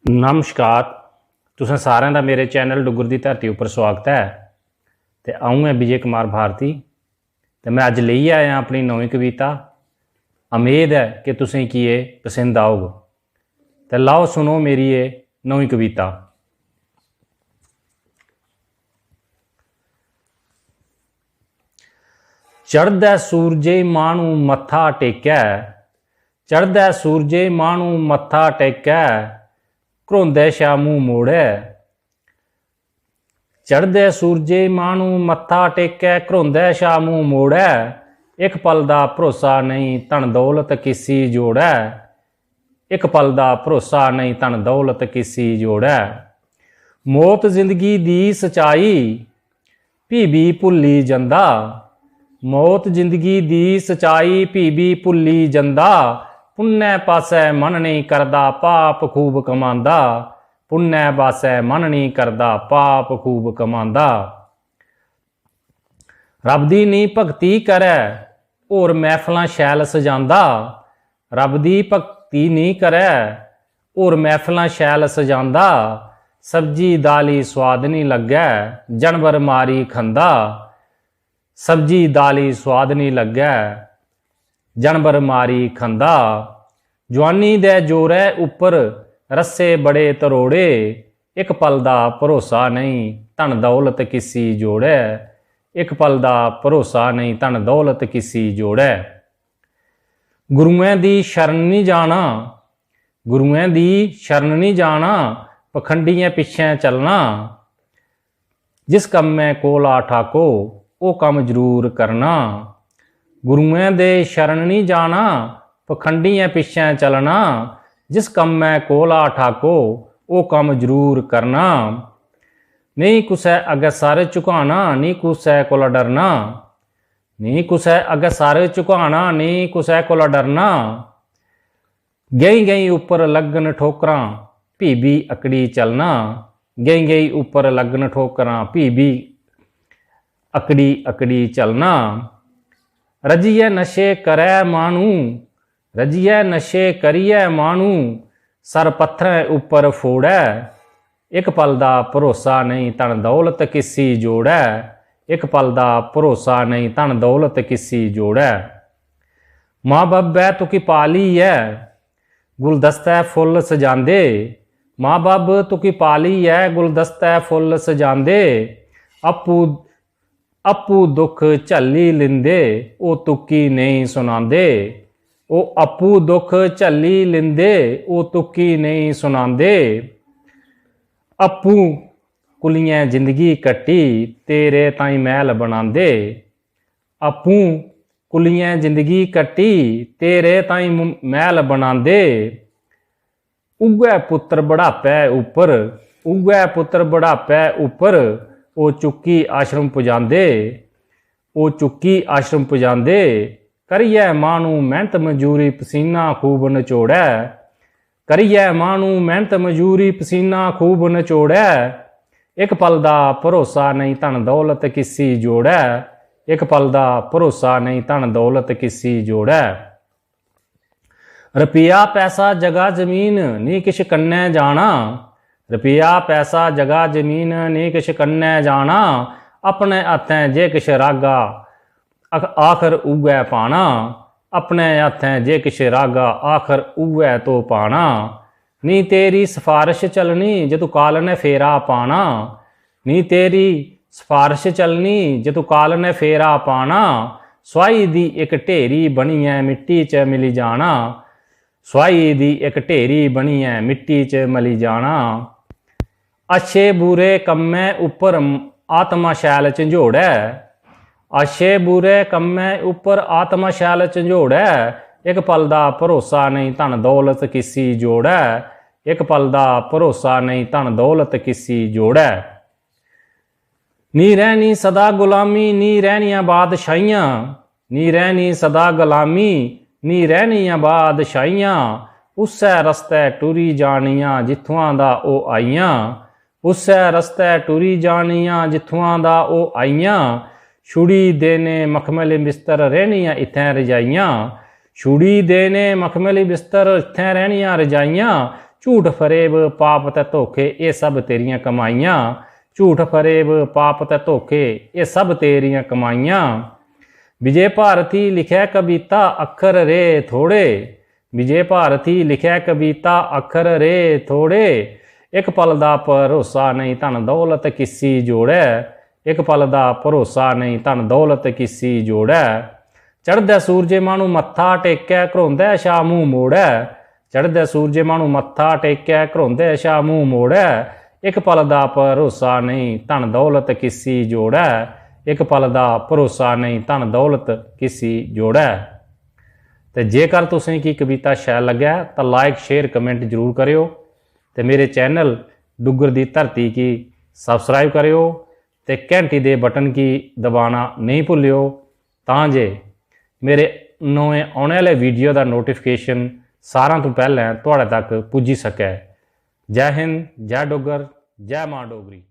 नमस्कार। तुसें सारें दा मेरे चैनल डुग्गर दी धरती उप्पर स्वागत है। ते अऊं ऐ विजय कुमार भारती ते मैं अज लेइयै आया अपनी नवीं कविता। उम्मीद है कि तुसें की एह् पसंद आग। ते लाओ सुनो मेरी ये नवीं कविता। चढ़दे सूरजे मानू मत्था टेकै, चढ़दे सूरजे मानू मत्था टेकै, घरोंदे शा मूँह मोड़े। चढ़दे सूरजे मानू मत्था टेकै, घरोंदे शा मूँह मोड़े। एक पल दा भरोसा नहीं धन दौलत किसी जोड़ै, एक पल दा भरोसा नहीं धन दौलत किसी जोड़ै। मौत जिंदगी दी सचाई भी भुल्ली जंदा, मौत जिंदगी दी सचाई भी भुल्ली जंदा। पुन्नै पासै मन नहीं करदा पाप खूब कमांदा, पुन्नै पासै मन नहीं करदा पाप खूब कमांदा। रब दी नी भगती करै होर महफलां शैल सजांदा, रब दी भगती नी करै होर महफलां शैल सजांदा। सब्जी दाली स्वाद नहीं लग्गै जानवर मारी खंदा, सब्जी दाली स्वाद नहीं लग्गै जानवर मारी खंदा। जवानी दे जोरै उपर रस्से बड़े तरोड़े, एक पल दा भरोसा नहीं धन दौलत किसी जोड़ै, एक पल दा भरोसा नहीं धन दौलत किसी जोड़ै। गुरुएं दी शरण नहीं जाना, गुरुएं दी शरण नहीं जाना, पखंडियें पिछे चलना। जिस कम्मै कोला ठाको वो कम जरूर करना, गुरुएं दे शरण नहीं जाना, पखंडियें पिछे चलना। जिस कम्मै कोला ठाको वो कम जरूर करना। नहीं कुसै अग्गै सर झुकाना नहीं कुसै कोला डरना, नहीं कुसै अग्गै सर झुकाना नहीं कुसै कोला डरना। गई गई उपर लगन ठोकरां भी अकड़ी चलना, गई गई उपर लगन ठोकरां भी अकड़ी अकड़ी चलना। रजिए नशे करै मानू, रजिए नशे करिए मानू, सर पत्थरें उपर फोड़ै। एक पल दा भरोसा नहीं धन दौलत किसी जोड़ै, एक पल दा भरोसा नहीं धन दौलत किसी जोड़ै। माँ बब्बै तुकी पाली है गुलदस्ते फुल सजांदे, माँ बब्ब तुकी पाली है गुलदस्ते फुल सजांदे। अप्पू दुख झल्ली लिंदे ओ तुकी नहीं सुनांदे, ओ अप्पू दुख झल्ली लिंदे ओ तुकी नहीं सुनांदे। अप्पू कुलियां जिंदगी कट्टी तेरे ताई महल बनांदे, अप्पू कुलियां जिंदगी कट्टी तेरे ताई महल बनांदे। उगै पुत्र बुढ़ापै उपर, उगै पुत्र बुढ़ापै उपर, ओ चुक्की आश्रम पुजांदे, ओ चुक्की आश्रम पुजांदे। करियै मानू मेहनत मजूरी पसीना खूब नचोड़ै, करियै मानू मेहनत मजूरी पसीना खूब नचोड़ै। एक पल दा भरोसा नहीं धन दौलत किसी जोड़ै, एक पल दा भरोसा नहीं धन दौलत किसी जोड़ै। रुपया पैसा जगह जमीन नी किश कन्नै जाना, रुपया पैसा जगह जमीन नी किश कन्नै जाना। अपने हत्थें जे किश रागा आखर उगै पाना, अपने हत्थें जे किश रागा आखर उगै तो पाना। नी तेरी सिफारिश चलनी जे तू काल ने फेरा पाना, नी तेरी सिफारिश चलनी जे तू काल ने फेरा पाना। सुआई दी एक ढेरी बनियै मिट्टी च मिली जाना, सुआई दी एक ढेरी बनियै मिट्टी च मिली जाना। अच्छे बुरे कम्मै उपर आत्मा शैल झंझोड़ै, अच्छे बुरे कम्मै उपर आत्मा शैल झंझोड़ै। एक पल दा भरोसा नहीं धन दौलत किसी जोड़ै, एक पल दा भरोसा नहीं धन दौलत किसी जोड़ै। नी रहनी सदा गुलामी नी रहनियां बादशाहियां, नी रहनी सदा गुलामी नी रहनियां बादशाहियां। उस्सै रस्ते टुरी जानियां जित्थुआं दा ओ आईयां, उस्सै रस्ते टुरी जानियां जित्थुआं दा ओ आईयां। छुड़ी देने मखमली बिस्तर रहनियां इत्थें रजाइयां, छुड़ी देने मखमली बिस्तर इत्थें रहनियां रजाइयां। झूठ फरेब पाप ते धोखे ये सब तेरियां कमाइयां। झूठ फरेब पाप ते धोखे ये सब तेरियां कमाइयां। विजय भारती लिखिया कविता अखर रे थोड़े। विजय भारती लिखिया कविता अखर रे थोड़े। एक पल दा भरोसा नहीं धन दौलत किसी जोड़े। एक पल दा भरोसा नहीं धन दौलत किसी जोड़े। चढ़दे सूरजे मानू मत्था टेकै घरोंदे शाह मूँह मोड़ै। चढ़दे सूरजे मानू मत्था टेकै घरोंदे शाह मूँह मोड़ै। एक पल दा भरोसा नहीं धन दौलत किसी जोड़ै। एक पल दा भरोसा नहीं धन दौलत किसी जोड़ै। तो जेकर तुसें की कविता शैल लग्या तो लाइक शेयर कमेंट जरूर करियो। तो मेरे चैनल डुग्गर दी धरती की सबसक्राइब करियो। तो घंटी दे बटन की दबाना नहीं भुल्लियो तां जे मेरे नवे आने वाले वीडियो का नोटिफिकेशन सारा तो पहले तुहाडे तक पुजी सके। जय हिंद, जय डुग्गर, जय मां डोगरी।